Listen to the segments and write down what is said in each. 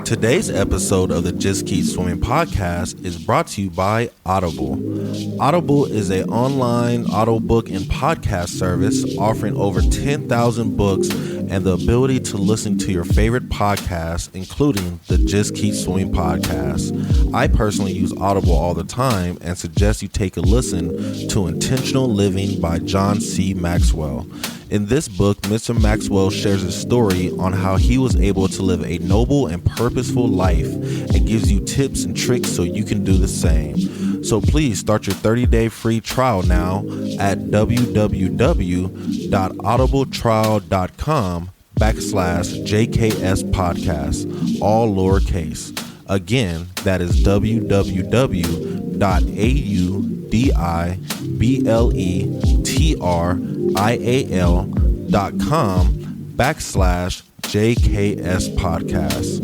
Today's episode of the Just Keep Swimming podcast is brought to you by Audible. Audible is an online audiobook and podcast service offering over 10,000 books and the ability to listen to your favorite podcasts, including the Just Keep Swimming podcast. I personally use Audible all the time and suggest you take a listen to Intentional Living by John C. Maxwell. In this book, Mr. Maxwell shares his story on how he was able to live a noble and purposeful life and gives you tips and tricks so you can do the same. So please start your 30-day free trial now at www.audibletrial.com/JKS podcast, all lowercase. Again, that is www.audibletrial.com/JKS podcast.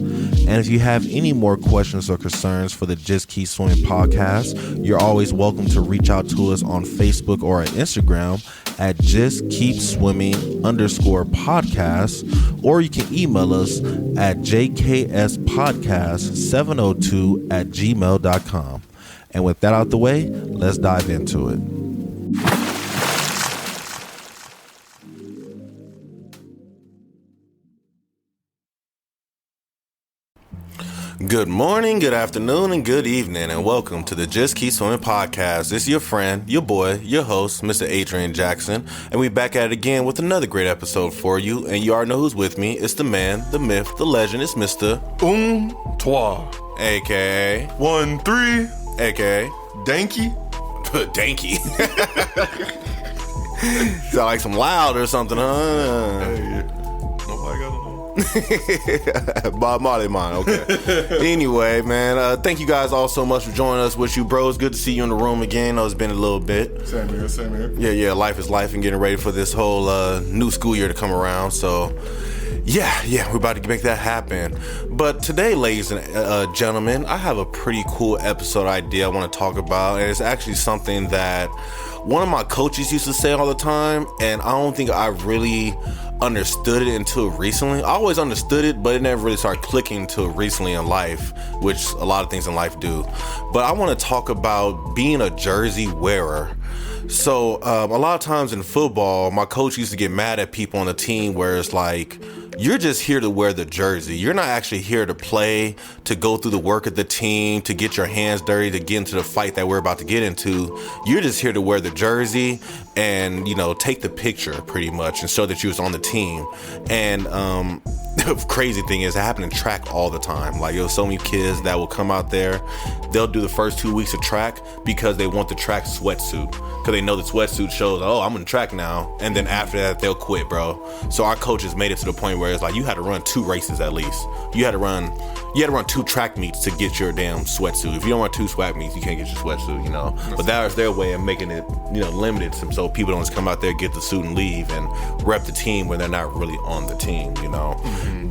And if you have any more questions or concerns for the Just Keep Swimming podcast, you're always welcome to reach out to us on Facebook or at Instagram at justkeepswimming_podcast, or you can email us at jkspodcast702@gmail.com. And with that out the way, let's dive into it. Good morning, good afternoon, and good evening, and welcome to the Just Keep Swimming podcast. This is your friend, your boy, your host, Mr. Adrian Jackson, and we back at it again with another great episode for you. And you already know who's with me. It's the man, the myth, the legend. It's Mr. Toi, aka 1-3, aka Danky. Danky. Sound like some loud or something, huh? Hey, nobody got to know. Bob Marley mine, okay. Anyway, man, thank you guys all so much for joining us with you, bro. It's good to see you in the room again. I know it's been a little bit. Same here. Yeah, life is life and getting ready for this whole new school year to come around. So, yeah, we're about to make that happen. But today, ladies and gentlemen, I have a pretty cool episode idea I want to talk about. And it's actually something that one of my coaches used to say all the time, and I don't think I really understood it until recently. I always understood it, but it never really started clicking until recently in life, which a lot of things in life do. But I want to talk about being a jersey wearer. So a lot of times in football, my coach used to get mad at people on the team where it's like, you're just here to wear the jersey. You're not actually here to play, to go through the work of the team, to get your hands dirty, to get into the fight that we're about to get into. You're just here to wear the jersey and, take the picture pretty much and show that you was on the team. And the crazy thing is, it happened in track all the time. Like, there's so many kids that will come out there, they'll do the first 2 weeks of track because they want the track sweatsuit. Because they know the sweatsuit shows, oh, I'm in track now. And then after that, they'll quit, bro. So our coaches made it to the point where it's like, you had to run 2 races at least. You had to run 2 track meets to get your damn sweatsuit. If you don't run 2 swag meets, you can't get your sweatsuit, But that was their way of making it, limited, so people don't just come out there, get the suit and leave and rep the team when they're not really on the team, Mm-hmm.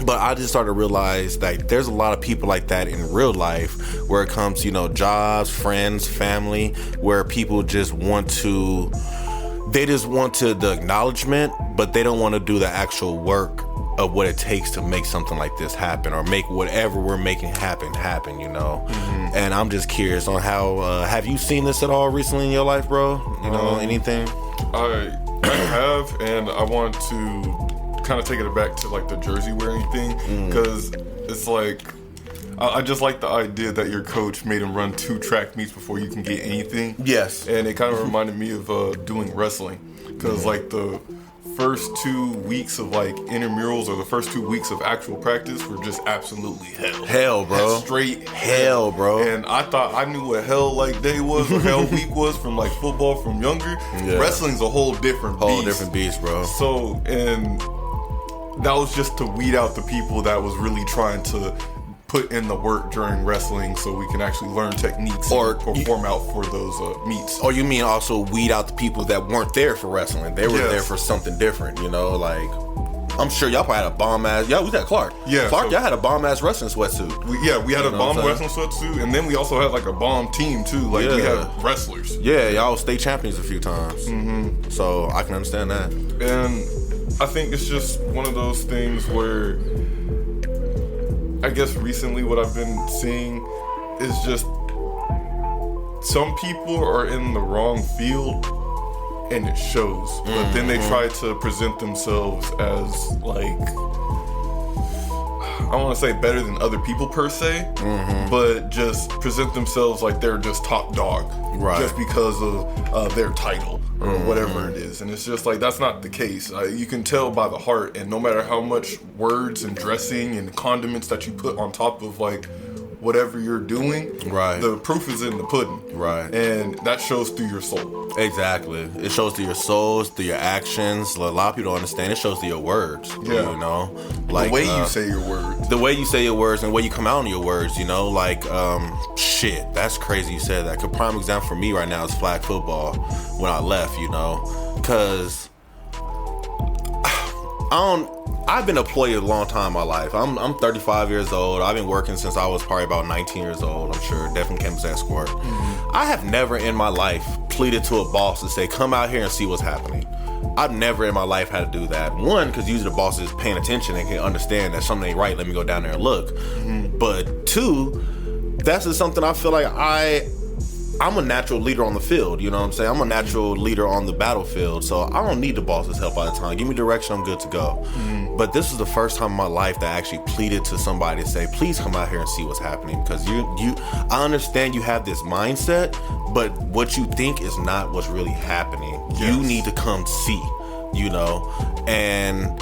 But I just started to realize that there's a lot of people like that in real life where it comes to, jobs, friends, family, where people just want the acknowledgement, but they don't want to do the actual work of what it takes to make something like this happen or make whatever we're making happen, Mm-hmm. And I'm just curious on how, have you seen this at all recently in your life, bro? Anything? I have, and I want to kind of take it back to like the jersey wearing thing, because it's like, I just like the idea that your coach made him run 2 track meets before you can get anything. Yes. And it kind of reminded me of doing wrestling, because like the first 2 weeks of like intramurals or the first 2 weeks of actual practice were just absolutely hell, bro. Straight hell, bro. And I thought I knew what hell like day was or hell week was from like football from younger. Yeah. Wrestling's a whole different beast, bro. So, and that was just to weed out the people that was really trying to put in the work during wrestling so we can actually learn techniques or perform out for those meets. Or you mean also weed out the people that weren't there for wrestling? They were there for something different, like I'm sure y'all probably had a bomb ass. Yeah, we got Clark. Yeah, Clark, y'all had a bomb ass wrestling sweatsuit. We had a bomb wrestling sweatsuit, and then we also had like a bomb team too. Like we had wrestlers. Yeah, y'all was state champions a few times. Mm-hmm. So I can understand that. And I think it's just one of those things where I guess recently what I've been seeing is just some people are in the wrong field and it shows. But then they try to present themselves as like, I don't want to say better than other people per se, but just present themselves like they're just top dog, right? Just because of their title or whatever it is. And it's just like, that's not the case. You can tell by the heart, and no matter how much words and dressing and condiments that you put on top of like whatever you're doing, right, the proof is in the pudding, right, and that shows through your soul. Exactly. It shows through your souls, through your actions. A lot of people don't understand. It shows through your words. Yeah. You know, like the way you say your words. The way you say your words and the way you come out on your words. You know, like shit. That's crazy. You said that. A prime example for me right now is flag football. When I left, you know, because I've been employed a long time in my life. I'm 35 years old. I've been working since I was probably about 19 years old. I'm sure, definitely campus escort. I have never in my life pleaded to a boss to say, come out here and see what's happening. I've never in my life had to do that. One, because usually the boss is paying attention and can understand that something ain't right. Let me go down there and look. But two, that's just something I feel like I'm a natural leader on the field, you know what I'm saying? I'm a natural leader on the battlefield, so I don't need the boss's help all the time. Give me direction, I'm good to go. But this is the first time in my life that I actually pleaded to somebody to say, please come out here and see what's happening, because I understand you have this mindset, but what you think is not what's really happening. Yes. You need to come see, you know? And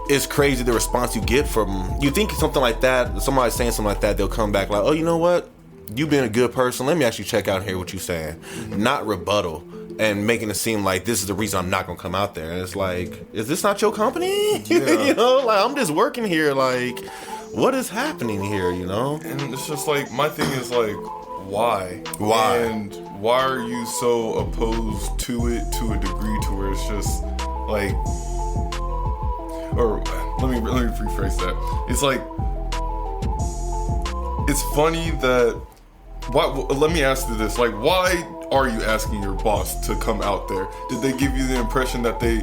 it's crazy the response you get from, you think something like that, somebody saying something like that, they'll come back like, oh, you know what? You being a good person, let me actually check out and hear what you're saying. Not rebuttal and making it seem like this is the reason I'm not gonna come out there. And it's like, is this not your company? Yeah. You know, like, I'm just working here. Like, what is happening here, you know? And it's just like, my thing is like, why? Why? And why are you so opposed to it to a degree to where it's just like, or let me rephrase that. It's like, it's funny that, let me ask you this, like, why are you asking your boss to come out there? Did they give you the impression that they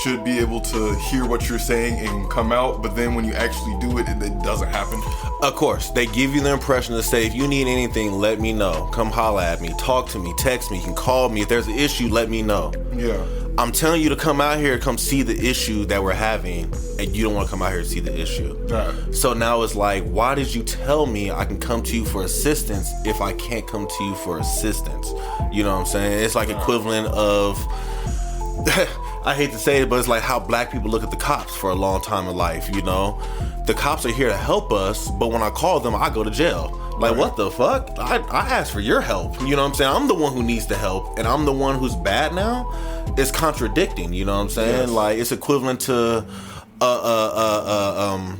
should be able to hear what you're saying and come out, but then when you actually do it, it doesn't happen? Of course, they give you the impression to say, if you need anything, let me know. Come holla at me, talk to me, text me, you can call me. If there's an issue, let me know. Yeah. I'm telling you to come out here, come see the issue that we're having, and you don't want to come out here to see the issue. Right. So now it's like, why did you tell me I can come to you for assistance if I can't come to you for assistance? You know what I'm saying? It's like equivalent of, I hate to say it, but it's like how black people look at the cops for a long time in life, you know? The cops are here to help us, but when I call them, I go to jail. Like, what the fuck? I asked for your help. You know what I'm saying? I'm the one who needs the help, and I'm the one who's bad now. It's contradicting, you know what I'm saying? Yes. Like, it's equivalent to a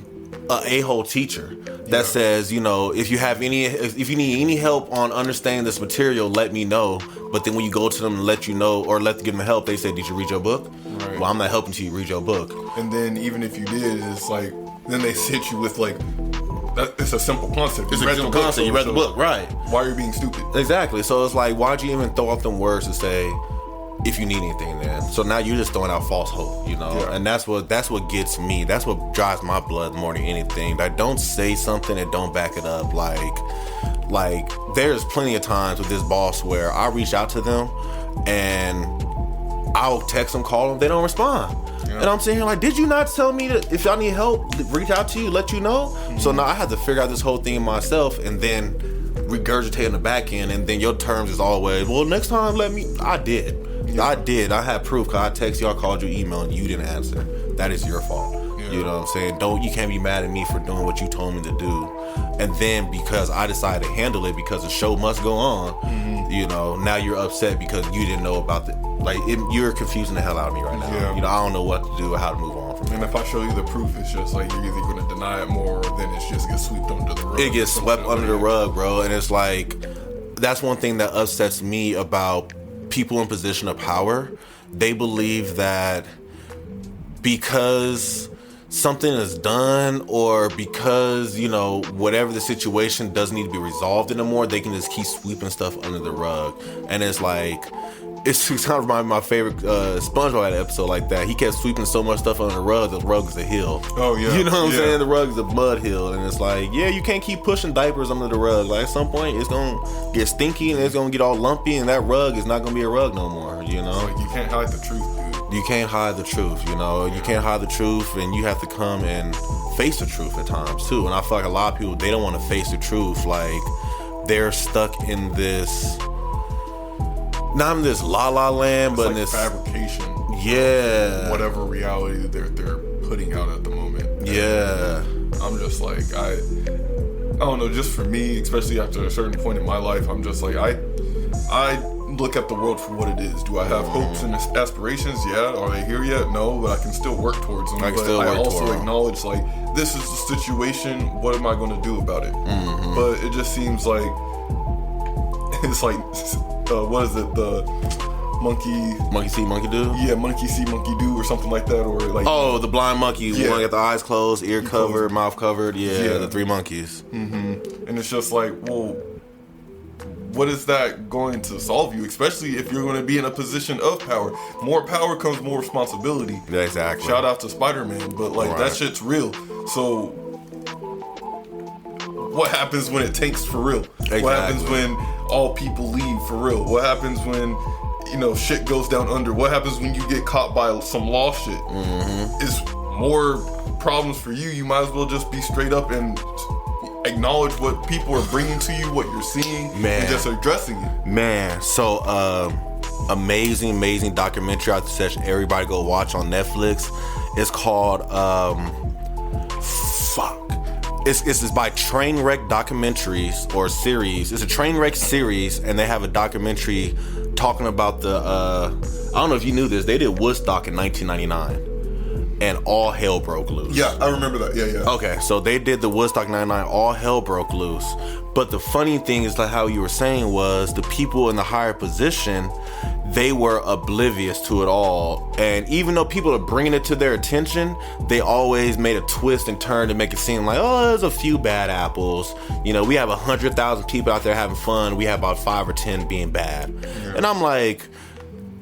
a-hole teacher that says, you know, if you need any help on understanding this material, let me know. But then when you go to them and let you know, or give them help, they say, did you read your book? Right. Well, I'm not helping you read your book. And then even if you did, it's like, then they hit you with like, it's a simple concept. It's a simple concept. You read the book, right? Why are you being stupid? Exactly. So it's like, why'd you even throw out them words to say, if you need anything, then? So now you're just throwing out false hope, you know? Yeah. And that's what gets me. That's what drives my blood more than anything. Like, don't say something and don't back it up. Like there's plenty of times with this boss where I reach out to them and I'll text them, call them, they don't respond. Yeah. And I'm sitting here like, did you not tell me that if y'all need help, reach out to you, let you know? Mm-hmm. So now I have to figure out this whole thing myself and then regurgitate on the back end, and then your terms is always, well, next time I did. Yeah. I had proof, because I text you, I called you, email, and you didn't answer. That is your fault. Yeah. You know what I'm saying? You can't be mad at me for doing what you told me to do. And then because I decided to handle it because the show must go on, you know, now you're upset because you didn't know about you're confusing the hell out of me right now. Yeah. You know, I don't know what to do or how to move on from And if I show you the proof, it's just like you're either going to deny it more, or then it just gets swept under the rug. It gets swept under the rug, bro. And it's like, that's one thing that upsets me about people in position of power. They believe that because something is done, or because, you know, whatever the situation doesn't need to be resolved anymore, they can just keep sweeping stuff under the rug. And it's like, It's kind of reminded me of my favorite SpongeBob had an episode like that. He kept sweeping so much stuff under the rug is a hill. Oh, yeah. You know what I'm Yeah. saying? The rug is a mud hill. And it's like, yeah, you can't keep pushing diapers under the rug. Like, at some point, it's going to get stinky and it's going to get all lumpy, and that rug is not going to be a rug no more, you know? Like, you can't hide the truth, dude. You can't hide the truth, you know? You can't hide the truth, and you have to come and face the truth at times, too. And I feel like a lot of people, they don't want to face the truth. Like, they're stuck in this... Not in this la-la land, It's but like in this... fabrication. Yeah. Whatever reality they're putting out at the moment. Yeah. I'm just like, I don't know, just for me, especially after a certain point in my life, I'm just like, I look at the world for what it is. Do I have hopes and aspirations? Yeah. Are they here yet? No, but I can still work towards them. But I also acknowledge, like, this is the situation. What am I going to do about it? Mm-hmm. But it just seems like, it's like... what is it? The monkey see, monkey do? Yeah, monkey see, monkey do, or something like that, or like. Oh, the blind monkey. Yeah. One got the eyes closed, ear covered, mouth covered. Yeah, the three monkeys. Mm-hmm. And it's just like, well, what is that going to solve you? Especially if you're going to be in a position of power. More power comes more responsibility. Yeah, exactly. Shout out to Spider-Man, but like that shit's real. So. What happens when it tanks for real? Exactly. What happens when all people leave for real? What happens when, you know, shit goes down under? What happens when you get caught by some law shit? Mm-hmm. It's more problems for you. You might as well just be straight up and acknowledge what people are bringing to you, what you're seeing, and just addressing it. Man, so amazing documentary I suggest everybody go watch on Netflix. It's called It's by Trainwreck Documentaries or series. It's a Trainwreck series, and they have a documentary talking about the. I don't know if you knew this. They did Woodstock in 1999, and all hell broke loose. Yeah, I remember that. Yeah. Okay, so they did the Woodstock '99. All hell broke loose. But the funny thing is, like how you were saying, was the people in the higher position, they were oblivious to it all. And even though people are bringing it to their attention, they always made a twist and turn to make it seem like, oh, there's a few bad apples. You know, we have 100,000 people out there having fun. We have about 5 or 10 being bad. Yeah. And I'm like,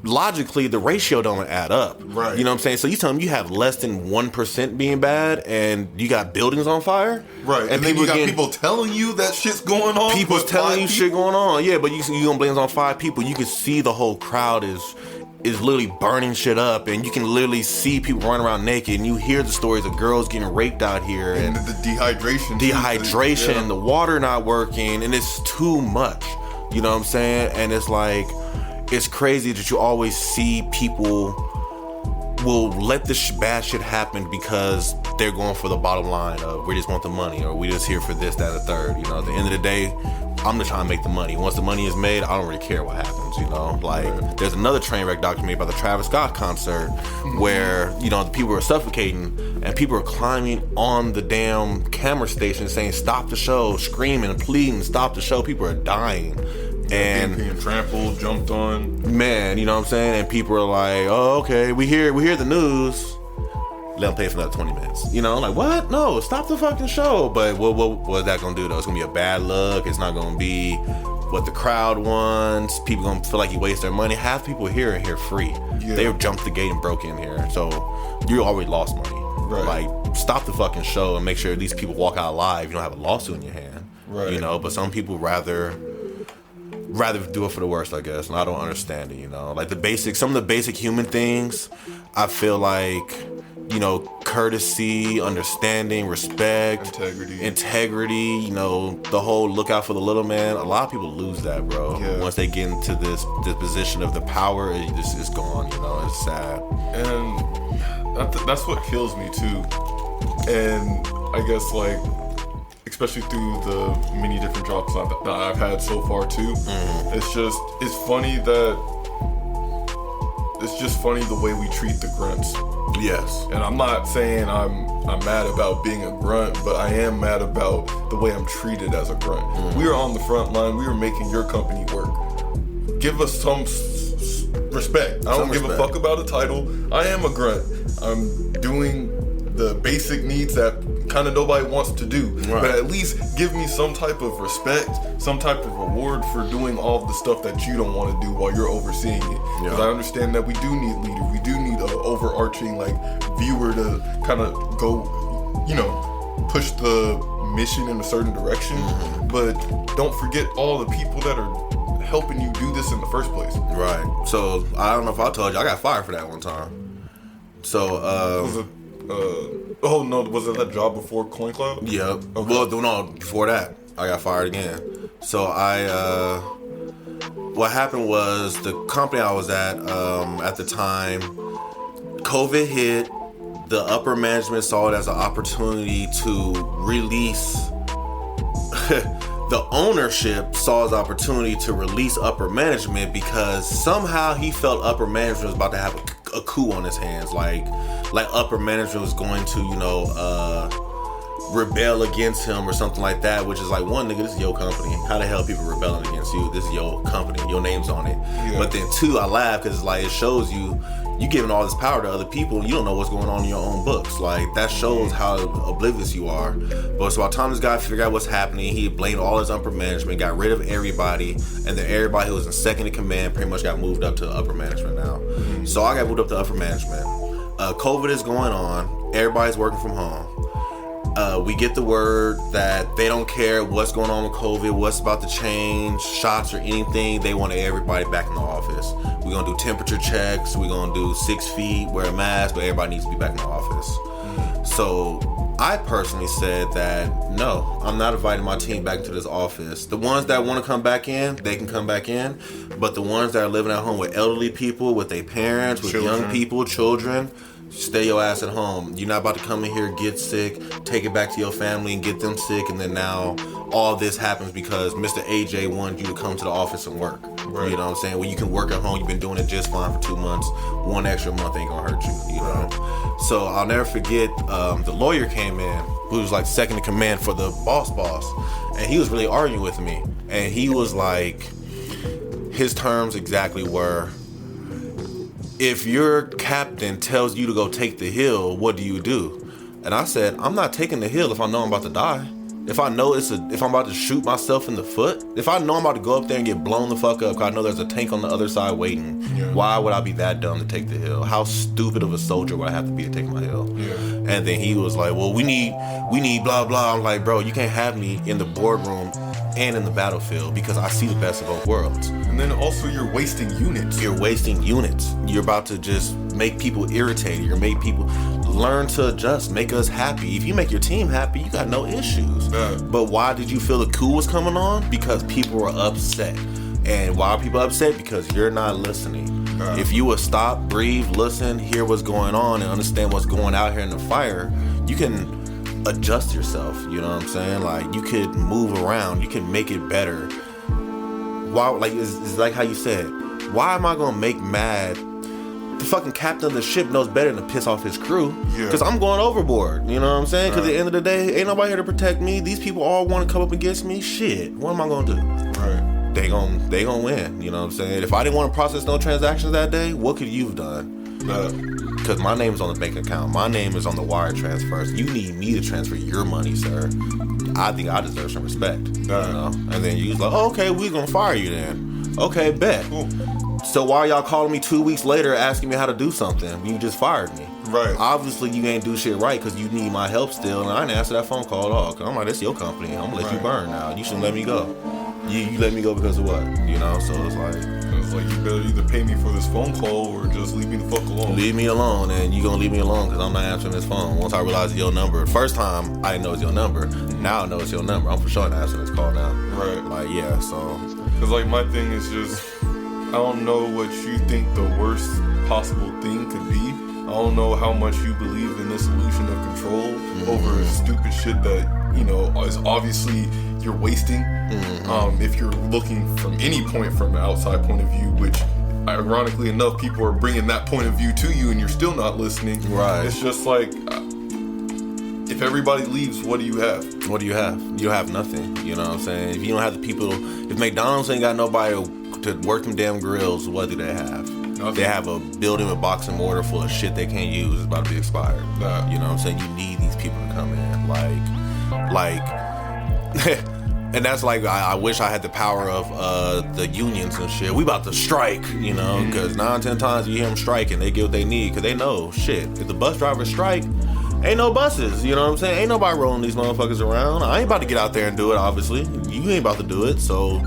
logically, the ratio don't add up. Right. You know what I'm saying? So you tell them you have less than 1% being bad, and you got buildings on fire. Right. And then you got people telling you that shit's going on. People's telling you shit going on. Yeah, but you gonna blame it on 5 people. You can see the whole crowd is literally burning shit up, and you can literally see people running around naked, and you hear the stories of girls getting raped out here, and the dehydration, yeah. The water not working, and it's too much. You know what I'm saying? And it's like, it's crazy that you always see people will let this bad shit happen because they're going for the bottom line of, we just want the money, or we just here for this, that, and the third. You know, at the end of the day, I'm just trying to make the money. Once the money is made, I don't really care what happens, you know? Like, there's another Trainwreck documentary about the Travis Scott concert where, you know, the people were suffocating and people were climbing on the damn camera station saying, stop the show, screaming and pleading, stop the show. People are dying. And being trampled, jumped on. Man, you know what I'm saying? And people are like, oh, okay, we hear the news. Let them pay for another 20 minutes. You know, like, what? No, stop the fucking show. But what is that going to do, though? It's going to be a bad look. It's not going to be what the crowd wants. People going to feel like you waste their money. Half people here are here free. Yeah. They jumped the gate and broke in here. So you already lost money. Right. Like, stop the fucking show and make sure these people walk out alive. You don't have a lawsuit in your hand. Right. You know, but some people rather do it for the worst, I guess, and I don't understand it, you know. Like some of the basic human things, I feel like, you know, courtesy, understanding, respect, integrity, you know, the whole look out for the little man. A lot of people lose that, bro. Yeah. Once they get into this position of the power, it just is gone, you know. It's sad. And that's what kills me too. And I guess, like, especially through the many different jobs that I've had so far too. It's funny the way we treat the grunts. Yes. And I'm not saying I'm mad about being a grunt, but I am mad about the way I'm treated as a grunt. We are on the front line. We are making your company work. Give us some respect. I don't give a fuck about a title. I am a grunt. I'm doing the basic needs that kind of nobody wants to do. Right. But at least give me some type of respect, some type of reward for doing all of the stuff that you don't want to do while you're overseeing it. Because I understand that we do need leaders. We do need an overarching like viewer to kind of go, you know, push the mission in a certain direction. But don't forget all the people that are helping you do this in the first place. Right. So I don't know if I told you, I got fired for that one time. So was it oh no, was it that job before Coin Cloud? Yeah. Okay. Well, no, before that, I got fired again. So what happened was the company I was at the time, COVID hit. The upper management saw it as an opportunity to release. The ownership saw it as an opportunity to release upper management because somehow he felt upper management was about to have a coup on his hands. Like upper management was going to, you know, rebel against him or something like that, which is like, one, nigga, this is your company. How the hell people rebelling against you? This is your company. Your name's on it. Yeah. But then two, I laugh because it's like, it shows you giving all this power to other people and you don't know what's going on in your own books. Like, that shows how oblivious you are. But it's about time this guy figured out what's happening. He blamed all his upper management, got rid of everybody, and then everybody who was in second in command pretty much got moved up to upper management now. So I got moved up to upper management. COVID is going on. Everybody's working from home. We get the word that they don't care what's going on with COVID, what's about to change, shots or anything. They want everybody back in the office. We're going to do temperature checks. We're going to do 6 feet, wear a mask, but everybody needs to be back in the office. So I personally said that, no, I'm not inviting my team back into this office. The ones that want to come back in, they can come back in. But the ones that are living at home with elderly people, with their parents, with young people, children, stay your ass at home. You're not about to come in here, get sick, take it back to your family and get them sick, and then now all this happens because Mr. AJ wanted you to come to the office and work. Right. You know what I'm saying? Well, you can work at home. You've been doing it just fine for 2 months. 1 extra month ain't gonna hurt you, you know? So I'll never forget, the lawyer came in, who was like second in command for the boss, and he was really arguing with me. And he was like, his terms exactly were, if your captain tells you to go take the hill, what do you do? And I said, I'm not taking the hill if I know I'm about to die. If I know if I'm about to shoot myself in the foot, if I know I'm about to go up there and get blown the fuck up because I know there's a tank on the other side waiting, why would I be that dumb to take the hill? How stupid of a soldier would I have to be to take my hill? Yeah. And then he was like, well, we need blah, blah. I'm like, bro, you can't have me in the boardroom and in the battlefield because I see the best of both worlds. And then also you're wasting units. You're wasting units. You're about to just make people irritated. You're make people learn to adjust, make us happy. If you make your team happy, you got no issues. But why did you feel the coup was coming on? Because people were upset. And why are people upset? Because you're not listening. If you would stop, breathe, listen, hear what's going on, and understand what's going out here in the fire, you can adjust yourself. You know what I'm saying? Like, you could move around. You can make it better. Why? Like, it's like how you said, why am I gonna make mad? The fucking captain of the ship knows better than to piss off his crew. Because I'm going overboard. You know what I'm saying? Because at the end of the day, ain't nobody here to protect me. These people all want to come up against me. Shit, what am I gonna do? Right. They gonna win. You know what I'm saying? If I didn't want to process no transactions that day, what could you have done? Because my name is on the bank account. My name is on the wire transfers. You need me to transfer your money, sir. I think I deserve some respect. You know? And then you was like, oh, okay, we're gonna fire you then. Okay, bet. Cool. So why are y'all calling me 2 weeks later asking me how to do something? You just fired me. Right. Obviously, you ain't do shit right because you need my help still, and I didn't answer that phone call at all. Cause I'm like, this is your company. I'm gonna let you burn now. You shouldn't let me go. You let me go because of what? You know? So it's like you better either pay me for this phone call or just leave me the fuck alone. Leave me alone, and you gonna leave me alone because I'm not answering this phone. Once I realize it's your number. First time, I didn't know it's your number. Now I know it's your number. I'm for sure not answering this call now. Right. Like, yeah, so. Because, like, my thing is just, I don't know what you think the worst possible thing could be. I don't know how much you believe in this illusion of control over stupid shit that, you know, is obviously you're wasting. If you're looking from any point from the outside point of view, which ironically enough, people are bringing that point of view to you and you're still not listening. Right. It's just like, if everybody leaves, what do you have? What do you have? You have nothing. You know what I'm saying? If you don't have the people, if McDonald's ain't got nobody to work them damn grills, what do they have? They have a building with box and mortar full of shit they can't use. It's about to be expired. Nah. You know what I'm saying? You need these people to come in. Like, and that's like, I wish I had the power of the unions and shit. We about to strike, you know, because 9, 10 times you hear them striking, they get what they need, because they know, shit, if the bus drivers strike, ain't no buses, you know what I'm saying? Ain't nobody rolling these motherfuckers around. I ain't about to get out there and do it, obviously. You ain't about to do it, so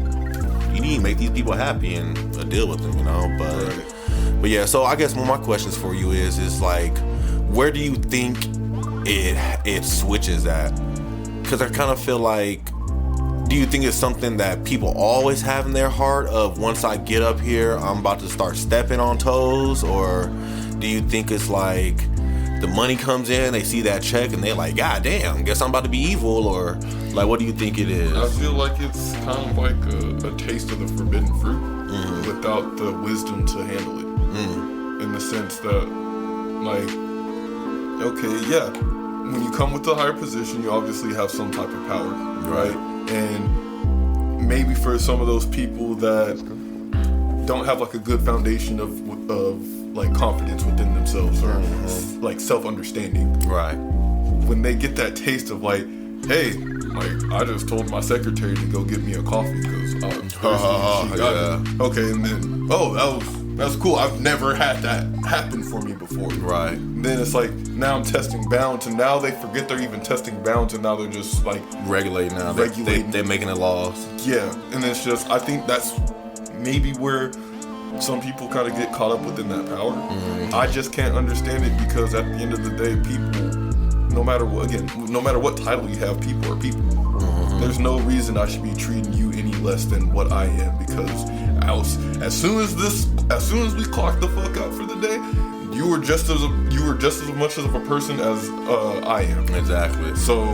you need to make these people happy and deal with them, you know? But yeah, so I guess one of my questions for you is like, where do you think it switches at? Because I kind of feel like, do you think it's something that people always have in their heart of, once I get up here, I'm about to start stepping on toes? Or do you think it's like the money comes in, they see that check, and they're like, God damn, guess I'm about to be evil? Or like, what do you think it is? I feel like it's kind of like a taste of the forbidden fruit without the wisdom to handle it. In the sense that, like, okay, yeah, when you come with a higher position, you obviously have some type of power, right? And maybe for some of those people that don't have like a good foundation of like confidence within themselves or like self-understanding, right? When they get that taste of like, hey, like I just told my secretary to go get me a coffee because okay, and then that's cool. I've never had that happen for me before. Right. And then it's like, now I'm testing bounds, and now they forget they're even testing bounds, and now they're just like regulating now. They're making it laws. Yeah, and it's just, I think that's maybe where some people kind of get caught up within that power. I just can't understand it, because at the end of the day, people, no matter what title you have, people are people. There's no reason I should be treating you any less than what I am, because as soon as we clock the fuck out for the day, you were just as much of a person as I am. Exactly. So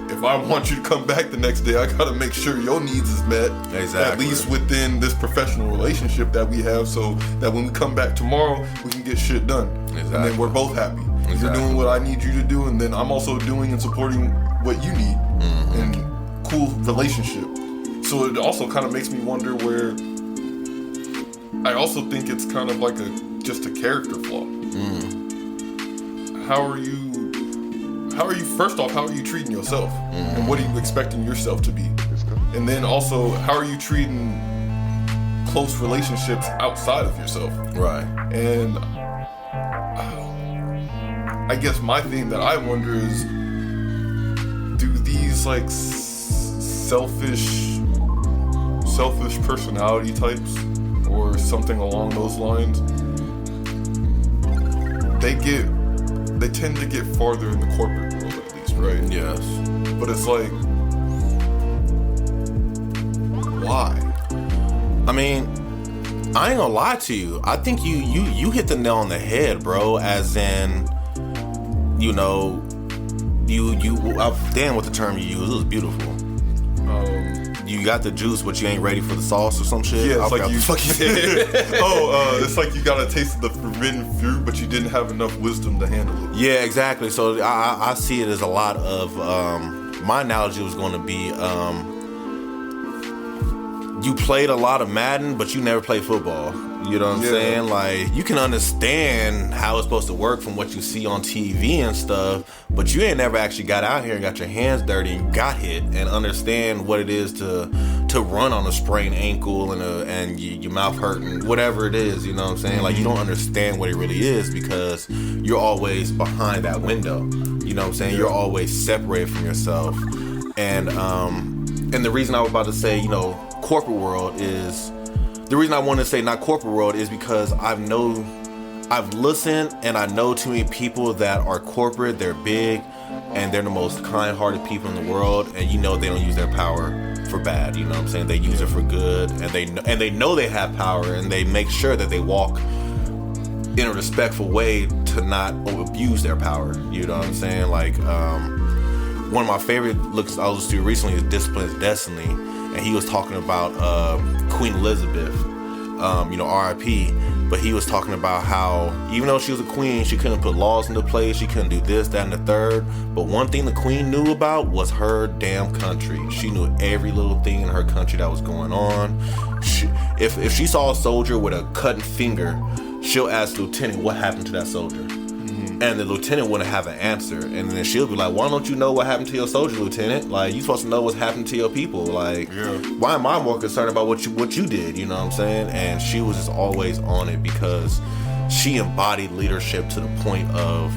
if I want you to come back the next day, I gotta make sure your needs is met. Exactly. At least within this professional relationship that we have, so that when we come back tomorrow, we can get shit done. Exactly. And then we're both happy. Exactly. You're doing what I need you to do, and then I'm also doing and supporting what you need. And cool relationship. So it also kind of makes me wonder where I also think it's kind of like just a character flaw. How are you first off, how are you treating yourself? And what are you expecting yourself to be? And then also, how are you treating close relationships outside of yourself? Right. And I guess my thing that I wonder is, do these like selfish personality types or something along those lines, they tend to get farther in the corporate world, at least, right? Yes. But it's like, why? I mean, I ain't gonna lie to you. I think you hit the nail on the head, bro. As in, you know, damn what the term you used. It was beautiful. You got the juice, but you ain't ready for the sauce or some shit. Yeah, it's like you. It's like you got a taste of the forbidden fruit, but you didn't have enough wisdom to handle it. Yeah, exactly. So I see it as a lot of. My analogy was going to be, you played a lot of Madden, but you never played football. You know what I'm saying? Like, you can understand how it's supposed to work from what you see on TV and stuff, but you ain't never actually got out here and got your hands dirty and got hit and understand what it is to run on a sprained ankle and your mouth hurting, whatever it is. You know what I'm saying? Like, you don't understand what it really is, because you're always behind that window. You know what I'm saying? You're always separated from yourself. And the reason I was about to say, you know, corporate world is... The reason I want to say not corporate world is because I've listened and I know too many people that are corporate, they're big, and they're the most kind-hearted people in the world, and you know they don't use their power for bad, you know what I'm saying? They use it for good, and they know they have power, and they make sure that they walk in a respectful way to not abuse their power, you know what I'm saying? Like, one of my favorite looks I listened to recently is Discipline is Destiny, and he was talking about Queen Elizabeth, you know, R.I.P., but he was talking about how even though she was a queen, she couldn't put laws into place, she couldn't do this, that, and the third, but one thing the queen knew about was her damn country. She knew every little thing in her country that was going on. If she saw a soldier with a cutting finger, she'll ask the lieutenant what happened to that soldier. And the lieutenant wouldn't have an answer. And then she'll be like, why don't you know what happened to your soldier, lieutenant? Like, you supposed to know what's happened to your people. Like, why am I more concerned about what you did? You know what I'm saying? And she was just always on it because she embodied leadership to the point of,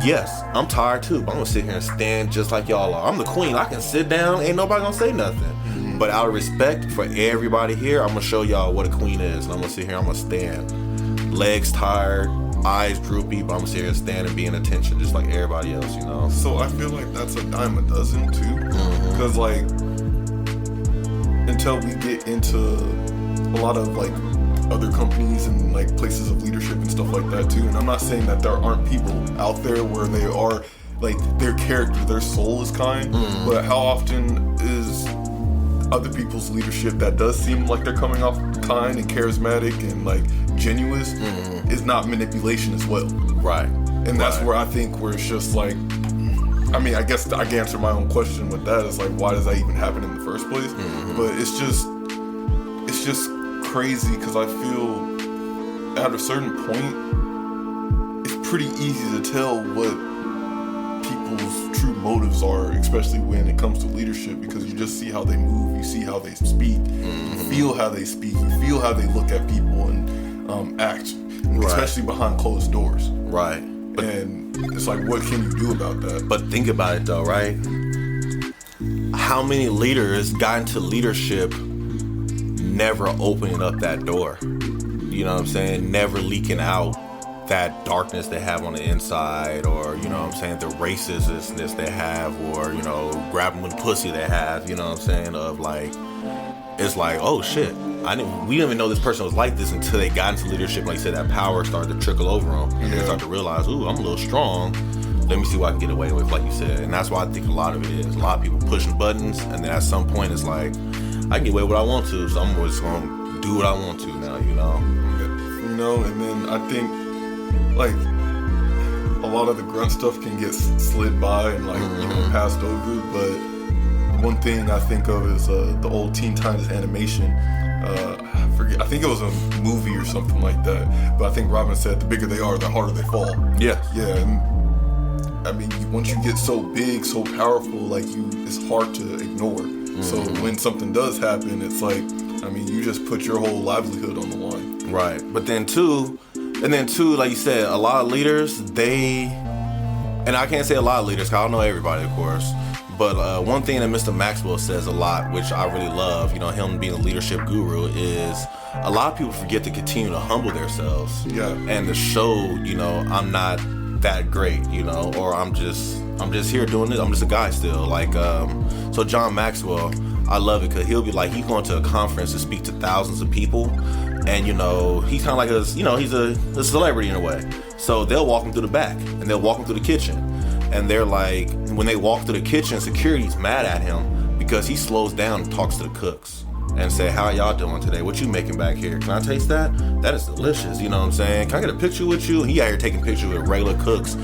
yes, I'm tired too, but I'm gonna sit here and stand just like y'all are. I'm the queen. I can sit down. Ain't nobody gonna say nothing. But out of respect for everybody here, I'm gonna show y'all what a queen is. And I'm gonna sit here, I'm gonna stand. Legs tired, eyes droopy, but I'm gonna sit here and stand and be in attention just like everybody else, you know? So I feel like that's a dime a dozen too. Because like, until we get into a lot of like other companies and like places of leadership and stuff like that too, and I'm not saying that there aren't people out there where they are like their character, their soul is kind, but how often is other people's leadership that does seem like they're coming off kind and charismatic and like genuine is not manipulation as well. Right. And that's where I think where it's just like, I mean, I guess I can answer my own question with that. It's like, why does that even happen in the first place? But it's just crazy because I feel at a certain point, it's pretty easy to tell what people's true motives are, especially when it comes to leadership, because you just see how they move, you see how they speak, you feel how they speak, you feel how they look at people and act, especially behind closed doors. Right. But, and it's like, what can you do about that? But think about it though, right? How many leaders got into leadership never opening up that door? You know what I'm saying? Never leaking out that darkness they have on the inside, or, you know what I'm saying, the racistness they have, or, you know, grabbing with pussy they have, you know what I'm saying, of like, it's like, oh shit, we didn't even know this person was like this until they got into leadership. Like you said, that power started to trickle over them, and they start to realize, ooh, I'm a little strong, let me see what I can get away with, like you said. And that's why I think a lot of it is a lot of people pushing buttons, and then at some point it's like, I can get away with what I want to, so I'm just gonna do what I want to now, you know. You know, and then I think like a lot of the grunt stuff can get slid by and like you know, passed over, but one thing I think of is the old Teen Titans animation. I forget, I think it was a movie or something like that, but I think Robin said the bigger they are, the harder they fall. Yeah, and I mean, once you get so big, so powerful, like it's hard to ignore. So when something does happen, it's like, I mean, you just put your whole livelihood on the line. Right. But then too, like you said, a lot of leaders, and I can't say a lot of leaders, 'cause I don't know everybody, of course, but one thing that Mr. Maxwell says a lot, which I really love, you know, him being a leadership guru, is a lot of people forget to continue to humble themselves. Yeah. And to show, you know, I'm not that great, you know, or I'm just here doing this, I'm just a guy still. Like, so John Maxwell, I love it because he'll be like, he's going to a conference to speak to thousands of people, and you know, he's kind of like he's a celebrity in a way. So they'll walk him through the back, and they'll walk him through the kitchen, and they're like, when they walk through the kitchen, security's mad at him because he slows down and talks to the cooks and say, how y'all doing today? What you making back here? Can I taste that? That is delicious, you know what I'm saying? Can I get a picture with you? He out here taking pictures with regular cooks.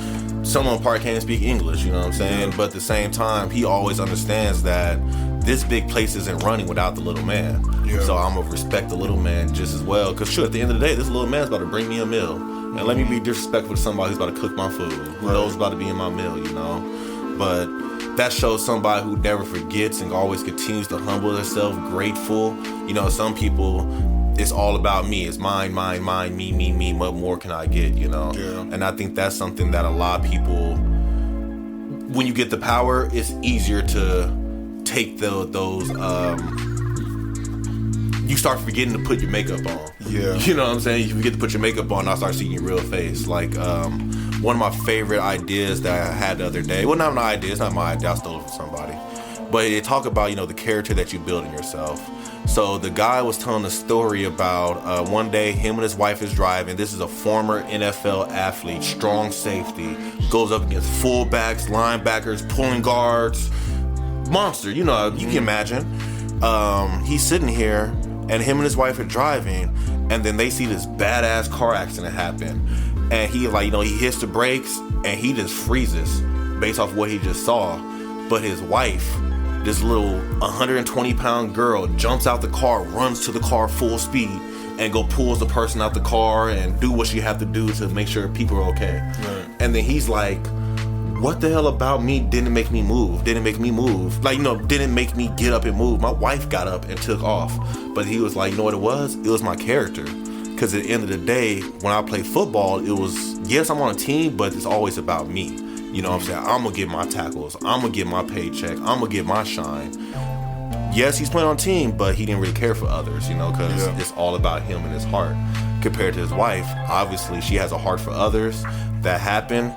Some of them probably can't speak English, you know what I'm saying? But at the same time, he always understands that this big place isn't running without the little man. Yeah. So I'm going to respect the little man just as well. Because sure, at the end of the day, this little man's about to bring me a meal. And let me be disrespectful to somebody who's about to cook my food. Who knows about to be in my meal, you know? But that shows somebody who never forgets and always continues to humble themselves, grateful. You know, some people, it's all about me. It's mine, me. What more can I get, you know? Yeah. And I think that's something that a lot of people, when you get the power, it's easier to take those you start forgetting to put your makeup on. Yeah. You know what I'm saying? You forget to put your makeup on, I start seeing your real face. Like, one of my favorite ideas that I had the other day, well, not an idea, it's not my idea, I stole it from somebody, but it talk about, you know, the character that you build in yourself. So the guy was telling a story about one day him and his wife is driving. This is a former NFL athlete, strong safety, goes up against fullbacks, linebackers, pulling guards, monster, you know, you can imagine. He's sitting here and him and his wife are driving, and then they see this badass car accident happen, and he, like, you know, he hits the brakes and he just freezes based off what he just saw. But his wife, this little 120-pound girl, jumps out the car, runs to the car full speed, and go pulls the person out the car and do what she have to do to make sure people are okay. Right. And then he's like, what the hell about me didn't make me move? Didn't make me get up and move. My wife got up and took off. But he was like, you know what it was? It was my character. Because at the end of the day, when I play football, it was, yes, I'm on a team, but it's always about me. You know what I'm saying? I'm going to get my tackles. I'm going to get my paycheck. I'm going to get my shine. Yes, he's playing on a team, but he didn't really care for others, you know, because it's all about him and his heart. Compared to his wife, obviously, she has a heart for others. That happened.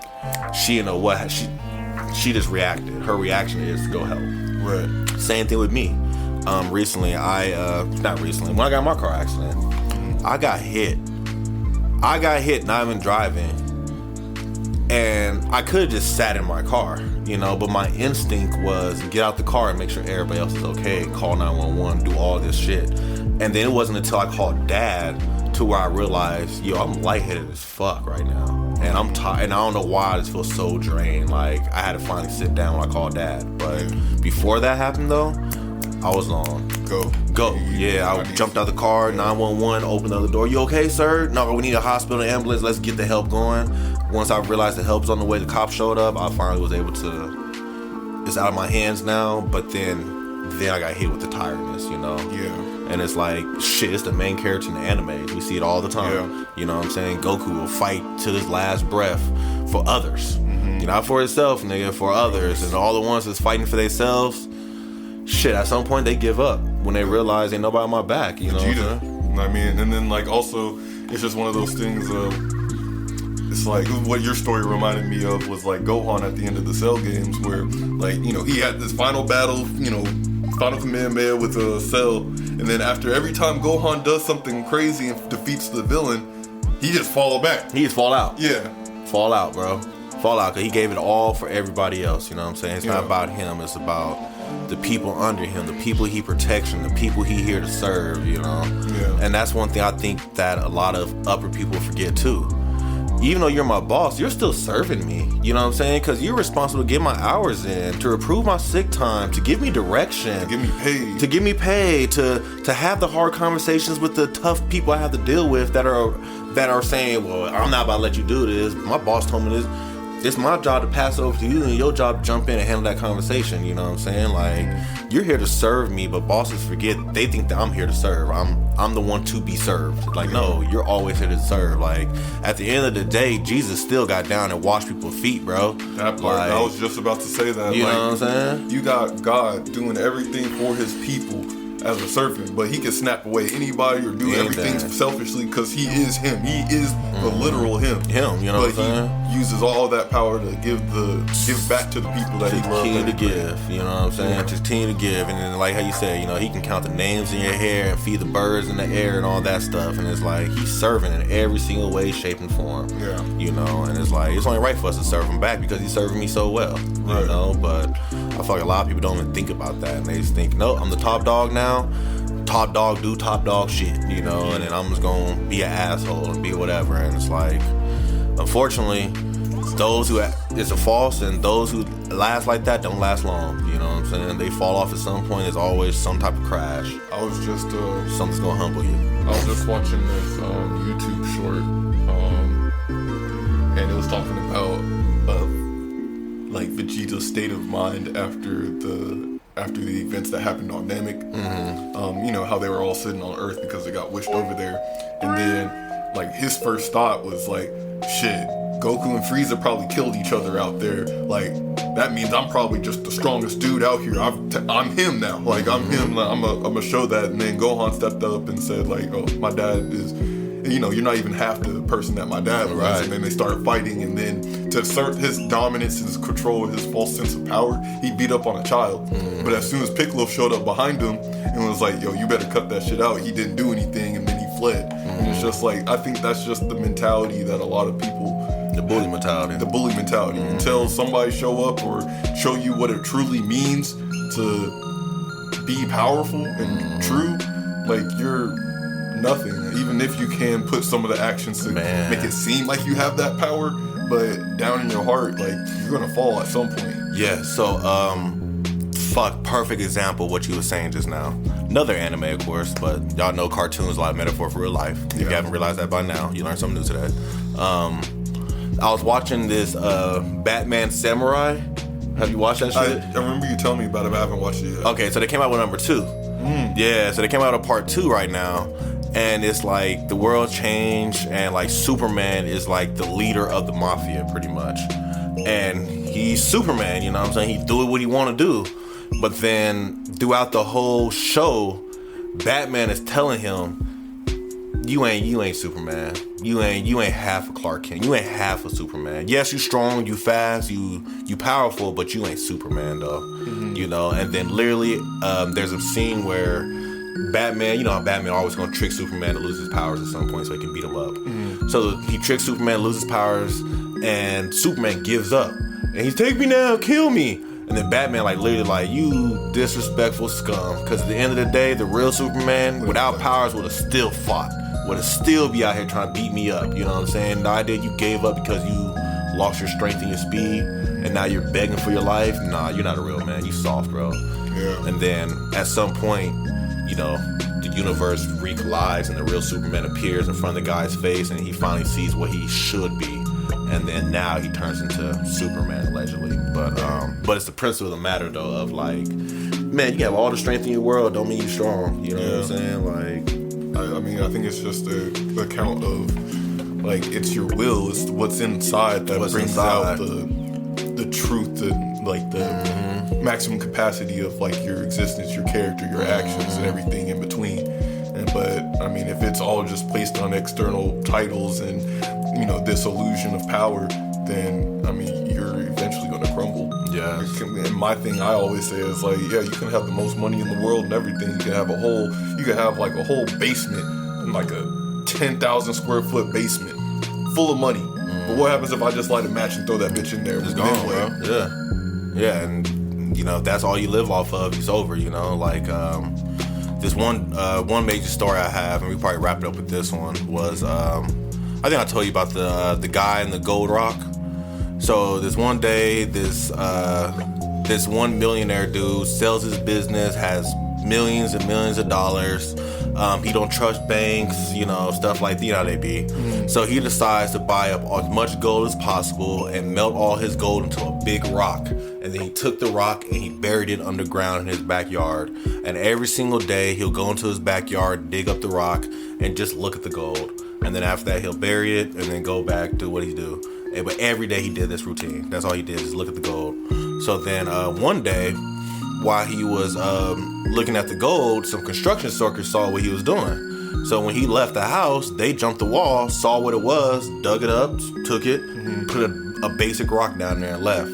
She didn't know what she just reacted. Her reaction is to go help. Right. Same thing with me. Recently, when I got in my car accident, I got hit, not even driving, and I could have just sat in my car, you know, but my instinct was get out the car and make sure everybody else is okay, call 911, do all this shit. And then it wasn't until I called Dad to where I realized, yo, I'm lightheaded as fuck right now. And I'm tired, and I don't know why I just feel so drained. Like, I had to finally sit down when I called Dad. But before that happened, though, I was on. Go. Yeah, I jumped out the car, 911, opened the other door. You okay, sir? No, we need a hospital, ambulance. Let's get the help going. Once I realized the help's on the way, the cops showed up, I finally was able to, it's out of my hands now, but then I got hit with the tiredness, you know? Yeah. And it's like, shit, it's the main character in the anime. We see it all the time. Yeah. You know what I'm saying? Goku will fight to his last breath for others. Not for himself, nigga, for others. And all the ones that's fighting for themselves, shit, at some point they give up when they realize ain't nobody on my back, you know what I'm saying? I mean, and then like also, it's just one of those things of, it's like what your story reminded me of was like Gohan at the end of the Cell games where, like, you know, he had this final battle, you know, final Kamehameha with a Cell, and then after every time Gohan does something crazy and defeats the villain, he just fall back. He just fall out. Yeah. Fall out, bro. Fall out, because he gave it all for everybody else, you know what I'm saying? It's not about him, it's about the people under him, the people he protects, and the people he here to serve, you know? Yeah. And that's one thing I think that a lot of upper people forget too. Even though you're my boss, you're still serving me. You know what I'm saying? Because you're responsible to get my hours in, to approve my sick time, to give me direction, To get me paid, to have the hard conversations with the tough people I have to deal with that are saying, well, I'm not about to let you do this. My boss told me this. It's my job to pass it over to you, and your job to jump in and handle that conversation. You know what I'm saying? Like, you're here to serve me, but bosses forget, they think that I'm here to serve. I'm the one to be served. Like, no, you're always here to serve. Like, at the end of the day, Jesus still got down and washed people's feet, bro. That part, like, I was just about to say that. You like, know what I'm saying? You got God doing everything for his people as a servant, but he can snap away anybody or do everything selfishly because he is him. He is the literal him. Him, you know what I'm saying? But he uses all that power to give back to the people that he loves. Continue to give, you know what I'm saying? Yeah. Just continue to give, and then like how you said, you know, he can count the names in your hair and feed the birds in the air and all that stuff, and it's like he's serving in every single way, shape, and form. Yeah. You know, and it's like it's only right for us to serve him back because he's serving me so well. Right. You know, but I feel like a lot of people don't even think about that, and they just think, no, I'm the top dog now. Top dog do top dog shit, you know, and then I'm just gonna be an asshole and be whatever. And it's like, unfortunately, those who it's a false, and those who last like that don't last long. You know what I'm saying? They fall off at some point. There's always some type of crash. I was just something's gonna humble you. I was just watching this YouTube short, and it was talking about like Vegeta's state of mind after the events that happened on Namek. You know, how they were all sitting on Earth because they got wished over there. And then, like, his first thought was like, shit, Goku and Frieza probably killed each other out there. Like, that means I'm probably just the strongest dude out here. I'm him now. Like, I'm him. Like, I'm gonna show that. And then Gohan stepped up and said, like, oh, my dad is... You know, you're not even half the person that my dad was. Right. And then they started fighting, and then to assert his dominance, his control, his false sense of power, he beat up on a child. But as soon as Piccolo showed up behind him and was like, yo, you better cut that shit out, he didn't do anything, and then he fled. And it's just like, I think that's just the mentality that a lot of people... The bully mentality. Until somebody show up or show you what it truly means to be powerful and true, like, you're... nothing. Even if you can put some of the actions to make it seem like you have that power, but down in your heart, like, you're gonna fall at some point. Yeah, so perfect example what you were saying just now. Another anime, of course, but y'all know cartoons a lot of metaphor for real life. If you haven't realized that by now, you learned something new today. I was watching this Batman Samurai. Have you watched that shit? I remember you telling me about it, but I haven't watched it yet. Okay, so they came out with number 2. Yeah, so they came out with part 2 right now. And it's like the world changed, and like Superman is like the leader of the mafia pretty much. And he's Superman, you know what I'm saying? He do what he want to do. But then throughout the whole show, Batman is telling him, you ain't Superman. You ain't half a Clark Kent. You ain't half a Superman. Yes, you strong, you fast, you powerful, but you ain't Superman though. You know, and then literally there's a scene where Batman, you know how Batman always gonna trick Superman to lose his powers at some point so he can beat him up. So he tricks Superman, loses powers, and Superman gives up. And he's, take me now, kill me. And then Batman like literally like, you disrespectful scum. Because at the end of the day, the real Superman without powers would have still fought. Would have still be out here trying to beat me up. You know what I'm saying? The idea you gave up because you lost your strength and your speed, and now you're begging for your life. Nah, you're not a real man. You soft, bro. Yeah. And then at some point, you know, the universe recollides and the real Superman appears in front of the guy's face, and he finally sees what he should be. And then now he turns into Superman, allegedly. But it's the principle of the matter, though, of like, man, you have all the strength in your world, don't mean you're strong. You know what I'm saying? Like, I mean, I think it's just a account of, like, it's your will, it's what's inside that brings out the truth, the maximum capacity of, like, your existence, your character, your actions, and everything in between. But I mean, if it's all just placed on external titles and, you know, this illusion of power, then I mean, you're eventually going to crumble. Yeah. And my thing I always say is like, yeah, you can have the most money in the world and everything. You can have like a whole basement, like a 10,000 square foot basement full of money. But what happens if I just light a match and throw that bitch in there? It's gone, bro. Yeah, and you know, if that's all you live off of, it's over. You know, like. This one major story I have, and we probably wrap it up with this one, was I think I told you about the guy in the gold rock. So this one day, this one millionaire dude sells his business, has millions and millions of dollars. He don't trust banks, you know, stuff like that, you know how they be. So he decides to buy up as much gold as possible and melt all his gold into a big rock. And then he took the rock and he buried it underground in his backyard. And every single day he'll go into his backyard, dig up the rock, and just look at the gold. And then after that he'll bury it and then go back to what he do. But every day he did this routine. That's all he did, is look at the gold. So then one day, while he was looking at the gold, some construction workers saw what he was doing. So when he left the house, they jumped the wall, saw what it was, dug it up, took it, put a basic rock down there and left.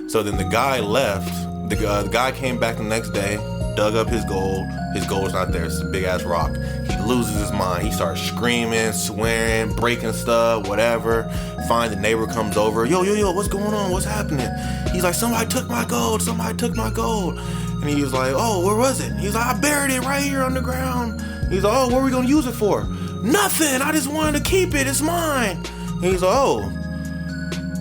So then the guy left. The guy came back the next day, dug up his gold. His gold's not there. It's a big ass rock. He loses his mind. He starts screaming, swearing, breaking stuff, whatever. Finally, the neighbor comes over. Yo, what's going on? What's happening? He's like, somebody took my gold. And he was like, oh, where was it? He's like, I buried it right here on the ground. He's like, oh, what are we going to use it for? Nothing. I just wanted to keep it. It's mine. And he's like, oh,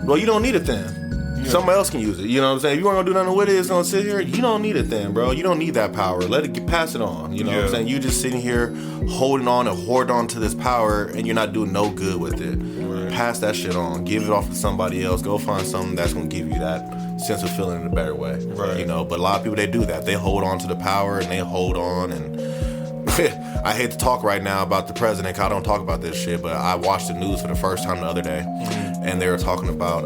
well, you don't need it then. Yeah. Somebody else can use it. You know what I'm saying? If you weren't going to do nothing with it, it's going to sit here. You don't need it then, bro. You don't need that power. Let it pass it on. You know what I'm saying? You just sitting here holding on and hoard on to this power, and you're not doing no good with it. Right. Pass that shit on. Give it off to somebody else. Go find something that's going to give you that sense of feeling in a better way. Right. You know, but a lot of people, they do that. They hold on to the power, and they hold on, and I hate to talk right now about the president, because I don't talk about this shit, but I watched the news for the first time the other day, and they were talking about,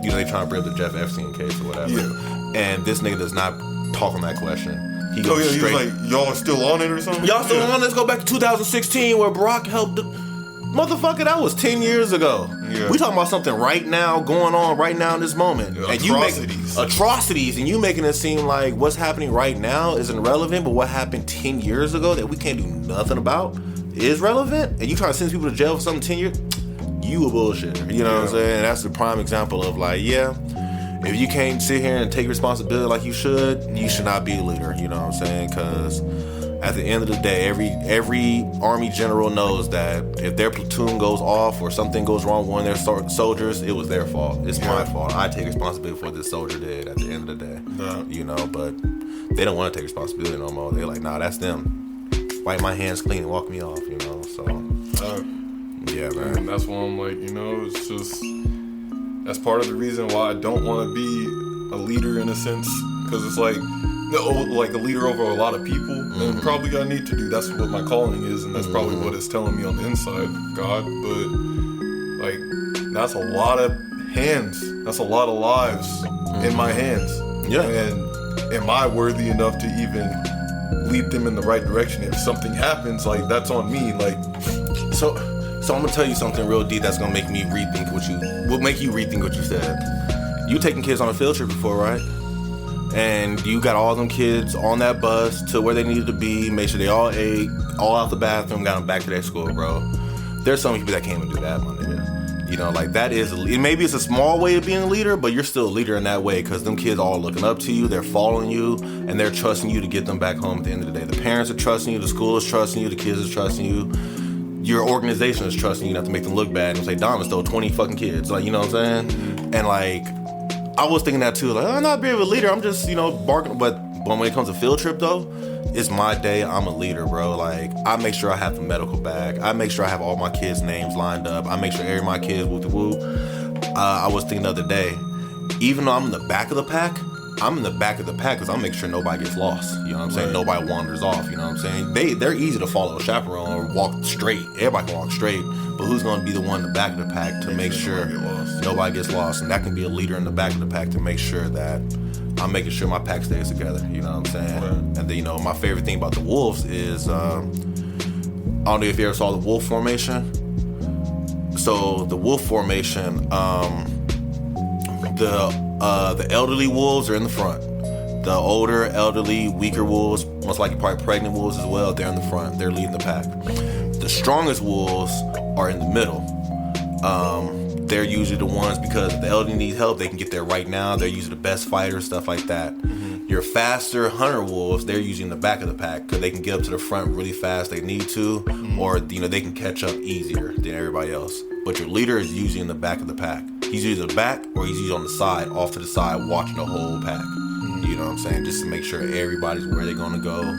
you know, they trying to bring up the Jeff Epstein case or whatever. Yeah. And this nigga does not talk on that question. He goes straight. He was like, y'all are still on it or something? Y'all still on it? Let's go back to 2016 where Barack helped the... Motherfucker, that was 10 years ago. Yeah. We talking about something right now, going on right now in this moment. Yeah, and atrocities. Atrocities, and you making it seem like what's happening right now isn't relevant, but what happened 10 years ago that we can't do nothing about is relevant? And you trying to send people to jail for something 10 years? You a bullshitter. You know what I'm saying? And that's the prime example of like, yeah, if you can't sit here and take responsibility like you should not be a leader. You know what I'm saying? Because at the end of the day, every army general knows that if their platoon goes off or something goes wrong with one of their soldiers, it was their fault. It's my fault. I take responsibility for what this soldier did at the end of the day. You know, but they don't want to take responsibility no more. They're like, nah, that's them. Wipe my hands clean and walk me off, you know. So yeah, man. And that's why I'm like, you know, it's just that's part of the reason why I don't want to be a leader in a sense, because it's like a leader over a lot of people. And probably I need to do. That's what my calling is, and that's probably what it's telling me on the inside, God. But like, that's a lot of hands. That's a lot of lives in my hands. Yeah. And am I worthy enough to even lead them in the right direction? If something happens, like, that's on me. Like, so I'm gonna tell you something real deep that's gonna make me rethink what you said. You taking kids on a field trip before, right? And you got all them kids on that bus to where they needed to be, make sure they all ate, all out the bathroom, got them back to their school, bro. There's some people that can't even do that, my nigga. You know, like, that is, maybe it's a small way of being a leader, but you're still a leader in that way, because them kids all looking up to you, they're following you, and they're trusting you to get them back home at the end of the day. The parents are trusting you, the school is trusting you, the kids are trusting you, your organization is trusting you not to make them look bad and say, Dom stole 20 fucking kids. Like, you know what I'm saying? And like, I was thinking that too. Like, I'm not being a leader. I'm just, you know, barking. But when it comes to field trip though, it's my day. I'm a leader, bro. Like, I make sure I have the medical bag. I make sure I have all my kids' names lined up. I make sure every my kids woo the woo. I was thinking the other day, even though I'm in the back of the pack, I'm in the back of the pack because I'm making sure nobody gets lost. You know what I'm saying? Right. Nobody wanders off. You know what I'm saying? They're easy to follow a chaperone or walk straight. Everybody can walk straight. But who's going to be the one in the back of the pack to make sure nobody gets lost? And that can be a leader in the back of the pack to make sure that I'm making sure my pack stays together. You know what I'm saying? Right. And then, you know, my favorite thing about the Wolves is, I don't know if you ever saw the Wolf formation. So the Wolf formation, the elderly wolves are in the front. The older, elderly, weaker wolves, most likely probably pregnant wolves as well, they're in the front. They're leading the pack. The strongest wolves are in the middle. They're usually the ones, because if the elderly need help, they can get there right now. They're usually the best fighters, stuff like that. Your faster hunter wolves, they're usually in the back of the pack because they can get up to the front really fast. They need to, or, you know, they can catch up easier than everybody else. But your leader is usually in the back of the pack. He's either the back or he's usually on the side, off to the side, watching the whole pack. You know what I'm saying? Just to make sure everybody's where they're gonna go,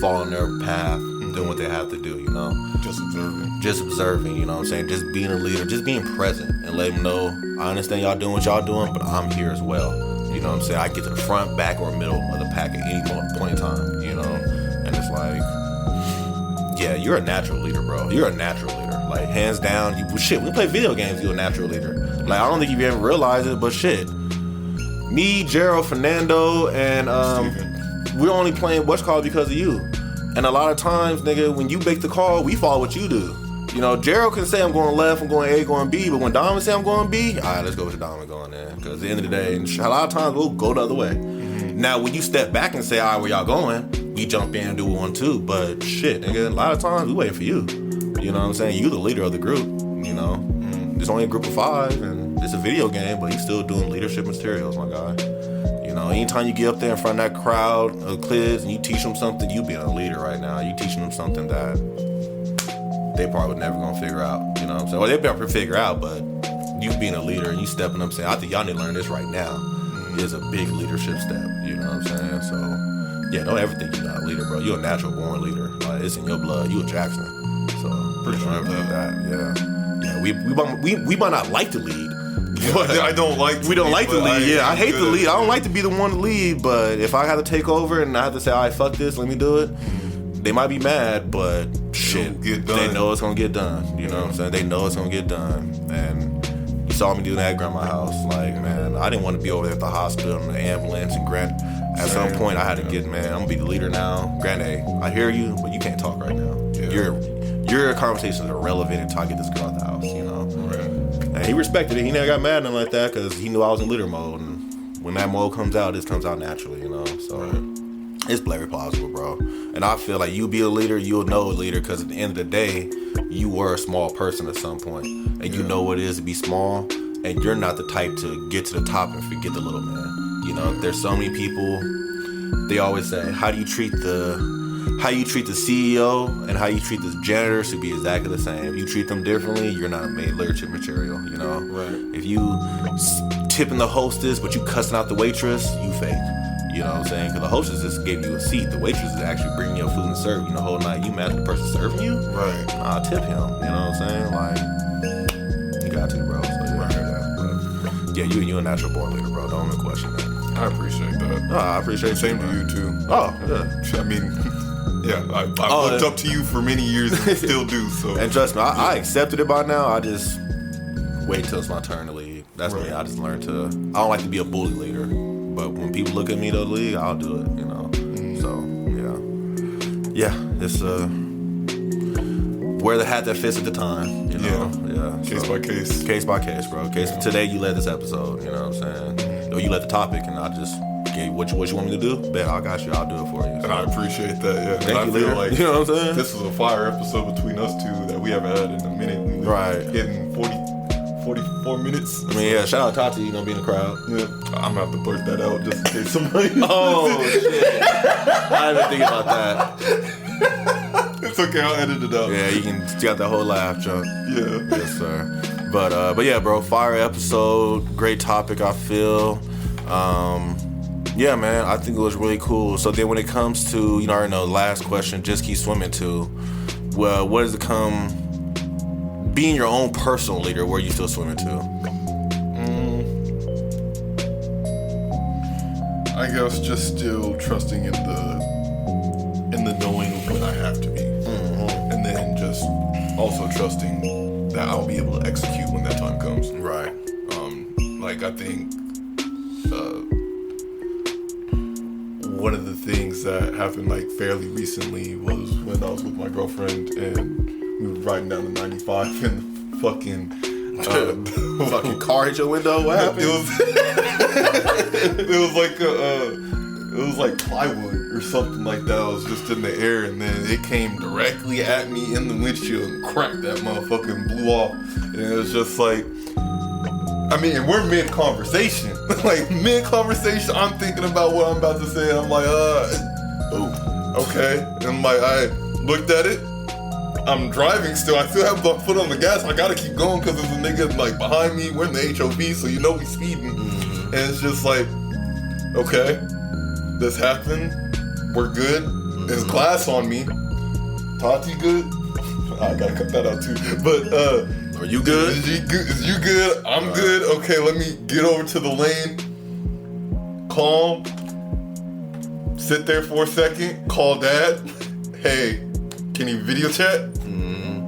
following their path, doing what they have to do, you know? Just observing, you know what I'm saying? Just being a leader, just being present and letting them know, I understand y'all doing what y'all doing, but I'm here as well. You know what I'm saying? I get to the front, back, or middle of the pack at any point in time, you know? And it's like, yeah, you're a natural leader, bro. You're a natural leader. Like, hands down, we play video games, you're a natural leader. Like, I don't think you ever realized it, but shit. Me, Gerald, Fernando, and we're only playing What's Called because of you. And a lot of times, nigga, when you make the call, we follow what you do. You know, Gerald can say I'm going left, I'm going A, going B, but when Dom say I'm going B, all right, let's go with Dom and going in. Because at the end of the day, a lot of times we'll go the other way. Now, when you step back and say, all right, where y'all going? We jump in and do one too. But shit, nigga, a lot of times we waiting for you. You know what I'm saying? You the leader of the group, you know? There's only a group of 5, and it's a video game, but he's still doing leadership materials, my guy. You know, anytime you get up there in front of that crowd of kids and you teach them something, you being a leader right now. You teaching them something that they probably never gonna figure out. You know what I'm saying? Or they better figure out, but you being a leader and you stepping up saying, I think y'all need to learn this right now, is a big leadership step. You know what I'm saying? So, yeah, don't ever think you're not a leader, bro. You're a natural born leader. Like, it's in your blood. You a Jackson. So, pretty sure everything that. Yeah, we might not like to lead. But I don't like to We don't like to lead. I hate to lead. I don't like to be the one to lead, but if I have to take over and I have to say, all right, fuck this, let me do it, they might be mad, but shit, they know it's gonna get done. You know what I'm saying? They know it's gonna get done. And you saw me do that at grandma's house. Like, man, I didn't want to be over there at the hospital in the ambulance and at some point I had to get, man, I'm gonna be the leader now. Granddad, I hear you, but you can't talk right now. Yeah. Your conversations are relevant until I get this girl out the house, you know? Right. And he respected it. He never got mad at him like that because he knew I was in leader mode. And when that mode comes out, this comes out naturally, you know? So it's very plausible, bro. And I feel like you be a leader, you'll know a leader because at the end of the day, you were a small person at some point. And you know what it is to be small. And you're not the type to get to the top and forget the little man. You know, there's so many people, they always say, how you treat the CEO and how you treat the janitor should be exactly the same. If you treat them differently, you're not made leadership material, you know? Right. If you tipping the hostess, but you cussing out the waitress, you fake. You know what I'm saying? Because the hostess just gave you a seat. The waitress is actually bringing your food and serving you the whole night. You mad at the person serving you? Right. Nah, tip him. You know what I'm saying? Like, you got to, bro. So, yeah, you a natural born leader, bro. Don't even question that. I appreciate that. Oh, I appreciate Same to you too. Oh, yeah. I mean, yeah, I looked up to you for many years and still do. So, and trust me, I accepted it by now. I just wait till it's my turn to lead. That's me. I just learned to. I don't like to be a bully leader, but when people look at me to lead, I'll do it. You know. So yeah, it's wear the hat that fits at the time. You know. Yeah. Case by case. Case by case, bro. Today you led this episode. You know what I'm saying? Or you led the topic, and I just. Okay, what you want me to do? Bet I got you. I'll do it for you. And I appreciate that. Yeah, Thank you, feel like you know what I'm saying. This was a fire episode between us two that we haven't had in a minute. Right, hitting 44 minutes. I mean, yeah. Shout out Tati, you know, being in the crowd. Yeah, I'm gonna have to blurt that out just in case somebody. Oh shit! I didn't think about that. It's okay. I'll edit it out. Yeah, you got that whole laugh, Chuck. Yeah. Yes, sir. But yeah, bro. Fire episode. Great topic. I feel. Yeah, man, I think it was really cool. So then when it comes to, you know, I already know, last question, just keep swimming to, well, what does it come, being your own personal leader, where are you still swimming to? I guess just still trusting in the knowing when I have to be. And then just also trusting that I'll be able to execute when that time comes. Right. Like, I think one of the things that happened like fairly recently was when I was with my girlfriend and we were riding down the 95 and the fucking fucking car hit your window. What happened? It was like plywood or something like that. I was just in the air and then it came directly at me in the windshield and cracked that motherfucker and blew off. And it was just like, I mean, and we're mid-conversation. Like, mid-conversation, I'm thinking about what I'm about to say, and I'm like, okay. And I'm like, I looked at it. I'm driving still. I still have my foot on the gas. I gotta keep going because there's a nigga, like, behind me. We're in the HOV, so you know we speeding. And it's just like, okay, this happened. We're good. There's glass on me. Tati good? I gotta cut that out, too. But, are you good? Is you good? I'm good. Okay, let me get over to the lane. Calm. Sit there for a second. Call dad. Hey, can you video chat?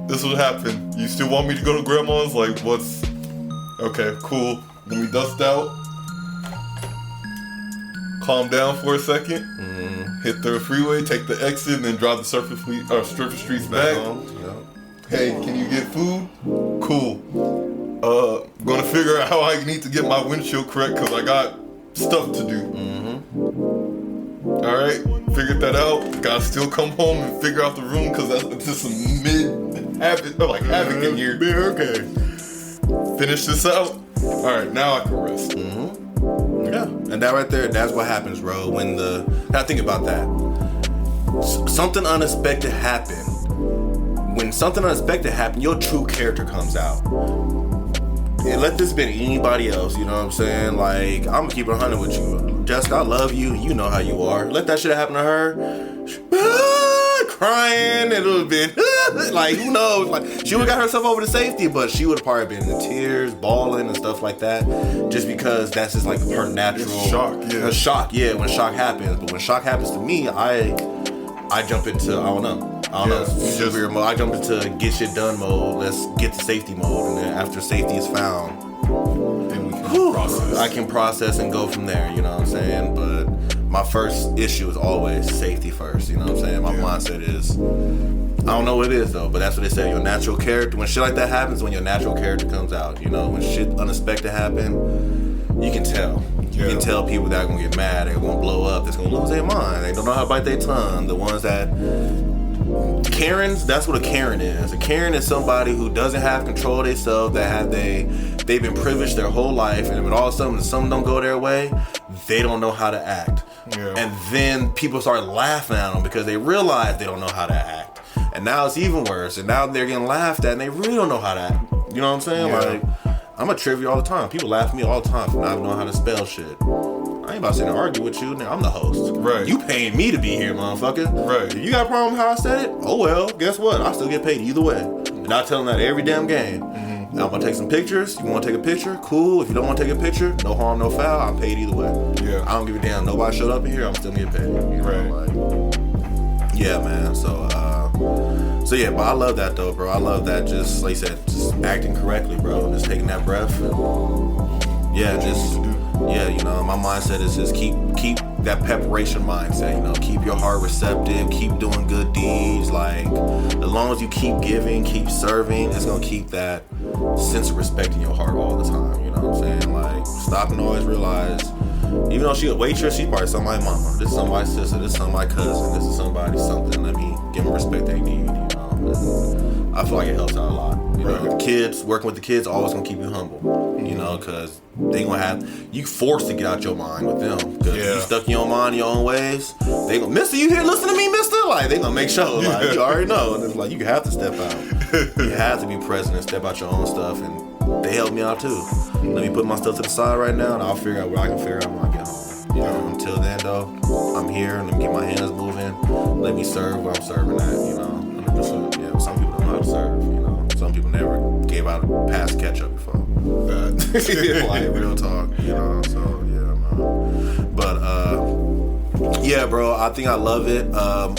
This will happen. You still want me to go to grandma's? Like, what's... Okay, cool. Let me dust out. Calm down for a second. Hit the freeway, take the exit, and then drive the surface streets back. Hey, can you get food? Cool. Gonna figure out how I need to get my windshield correct because I got stuff to do. Alright, figured that out. Gotta still come home and figure out the room because that's just some havoc in here. Okay. Finish this out. Alright, now I can rest. Yeah. And that right there, that's what happens, bro. Now think about that. Something unexpected happened. When something unexpected happens, your true character comes out. And let this be anybody else, you know what I'm saying? Like, I'm gonna keep it 100 with you. Jessica, I love you. You know how you are. Let that shit happen to her. Crying a little bit. Like, who knows? Like, she would have got herself over to safety, but she would have probably been in tears, bawling and stuff like that. Just because that's just like her natural shock. Yeah. Shock, yeah, when shock happens. But when shock happens to me, I jump into, I don't know, severe mode. I jump into get shit done mode. Let's get to safety mode, and then after safety is found, then we can process. I can process and go from there. You know what I'm saying? But my first issue is always safety first. You know what I'm saying? My mindset is, I don't know what it is though, but that's what they say. Your natural character. When shit like that happens, when your natural character comes out. You know, when shit unexpected happen, you can tell. You can tell people that are gonna get mad, they're gonna blow up, they're gonna lose their mind, they don't know how to bite their tongue. The ones that Karens, that's what a Karen is. A Karen is somebody who doesn't have control of themselves, they've been privileged their whole life, and when all of a sudden something don't go their way, they don't know how to act. And then people start laughing at them because they realize they don't know how to act. And now it's even worse, and now they're getting laughed at and they really don't know how to act. You know what I'm saying? Like, I'm a trivia all the time. People laugh at me all the time for not knowing how to spell shit. I ain't about to sit and argue with you. Now, I'm the host. Right. You paying me to be here, motherfucker. Right. If you got a problem with how I said it, oh well, guess what? I still get paid either way. And I tell them that every damn game. I'm gonna take some pictures. You wanna take a picture? Cool. If you don't wanna take a picture, no harm, no foul. I'm paid either way. Yeah. I don't give a damn. Nobody showed up in here. I'm still getting paid. You know, like, yeah, man. So yeah, but I love that though, bro. I love that. Just like you said, just acting correctly, bro. Just taking that breath. And, yeah, you know, my mindset is just keep that preparation mindset. You know, keep your heart receptive. Keep doing good deeds. Like, as long as you keep giving, keep serving, it's gonna keep that sense of respect in your heart all the time. You know what I'm saying? Like, stop and always realize, even though she a waitress, she's probably somebody's mama. This is somebody's sister. This is somebody's cousin. This is somebody's something. Let me give them respect they need. You know, and I feel like it helps out a lot. You know, kids, working with the kids, always gonna keep you humble. You know, because they gonna have you forced to get out your mind with them. Because you stuck in your mind, your own ways. They gonna, Mister, you here? Listen to me, Mister. Like, they gonna make sure. Like, you already know. And it's like, you have to step out. You have to be present and step out your own stuff. And they help me out too. Let me put my stuff to the side right now, and I'll figure out what I can figure out when I get home. You know, until then though, I'm here. Let me get my hands moving. Let me serve what I'm serving at. You know, 100%. Yeah, some people don't know how to serve. You know, some people never gave out a pass ketchup before. Like, real talk. You know, so yeah, man. But yeah, bro, I think I love it.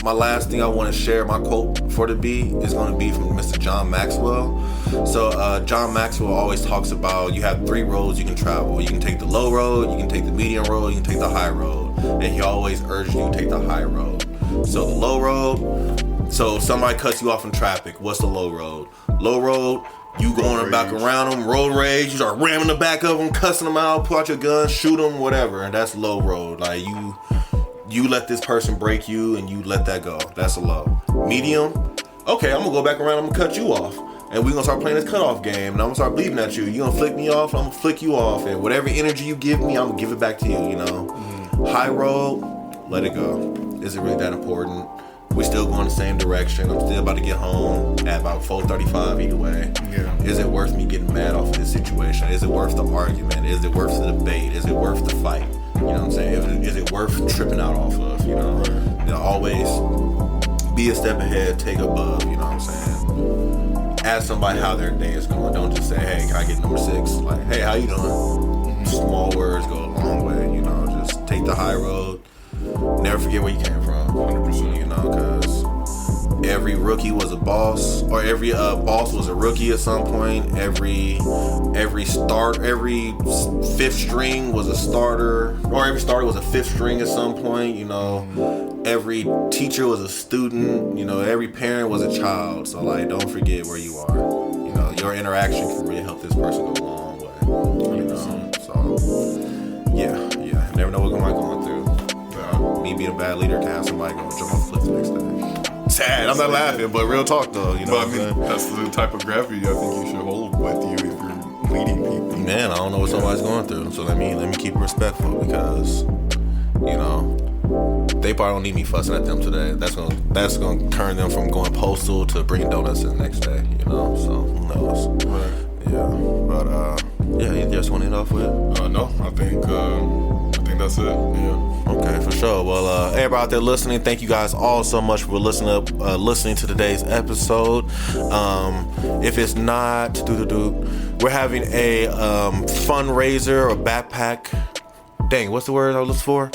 My last thing I want to share, my quote for the beat is going to be from Mr. John Maxwell. So John Maxwell always talks about you have 3 roads you can travel. You can take the low road, you can take the medium road, you can take the high road. And he always urges you to take the high road. So the low road, so if somebody cuts you off in traffic, what's the low road? Low road, you going back around them, road rage, you start ramming the back of them, cussing them out, pull out your gun, shoot them, whatever. And that's low road. Like, you let this person break you and you let that go. That's a low. Medium, okay, I'm gonna go back around, I'm gonna cut you off. And we're gonna start playing this cutoff game, and I'm gonna start bleeding at you. You gonna flick me off, I'm gonna flick you off. And whatever energy you give me, I'm gonna give it back to you, you know? High road, let it go. Is it really that important? We still going the same direction. I'm still about to get home at about 4:35 either way. Yeah. Is it worth me getting mad off of this situation? Is it worth the argument? Is it worth the debate? Is it worth the fight? You know what I'm saying? Is it worth tripping out off of? You know? Right. You know, always be a step ahead, take above. You know what I'm saying? Ask somebody how their day is going. Don't just say, hey, can I get number 6? Like, hey, how you doing? Small words go a long way. You know, just take the high road. Never forget where you came from. 100%. You know, because every rookie was a boss, or every boss was a rookie at some point. Every fifth string was a starter, or every starter was a fifth string at some point. You know, every teacher was a student. You know, every parent was a child. So, like, don't forget where you are. You know, your interaction can really help this person go a long way. You know, so yeah. Never know what I might going through. Me being a bad leader can have somebody go jump off the cliff the next day. Sad. I'm not laughing, but real talk though. You know, but I mean, that's the type of gravity I think you should hold with you if you're leading people. Man, I don't know what somebody's going through, so let me keep it respectful, because you know they probably don't need me fussing at them today. That's gonna turn them from going postal to bringing donuts the next day. You know, so who knows? Right. Yeah, but yeah, you just want to end off with? No, I think that's it. Yeah. Okay, for sure. Well, everybody out there listening, thank you guys all so much for listening to today's episode. If it's not, we're having a fundraiser or backpack. Dang, what's the word I was looking for?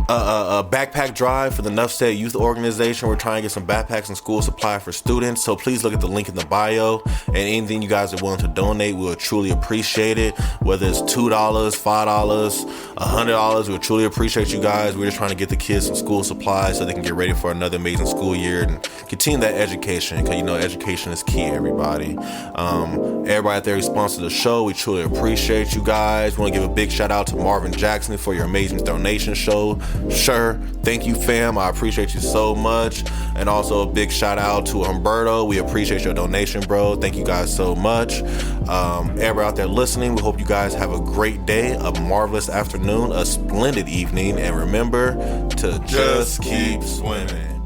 A backpack drive for the Nuffstate Youth Organization. We're trying to get some backpacks and school supply for students, so please look at the link in the bio, and anything you guys are willing to donate, we'll truly appreciate it. Whether it's $2, $5, $100, we'll truly appreciate you guys. We're just trying to get the kids some school supplies so they can get ready for another amazing school year and continue that education, because you know education is key, everybody. Everybody out there who sponsors the show, we truly appreciate you guys. We want to give a big shout out to Marvin Jackson for your amazing donation show. Sure, thank you, fam. I appreciate you so much. And also a big shout out to Humberto. We appreciate your donation, bro. Thank you guys so much. Everybody out there listening, we hope you guys have a great day, a marvelous afternoon, a splendid evening, and remember to just keep swimming.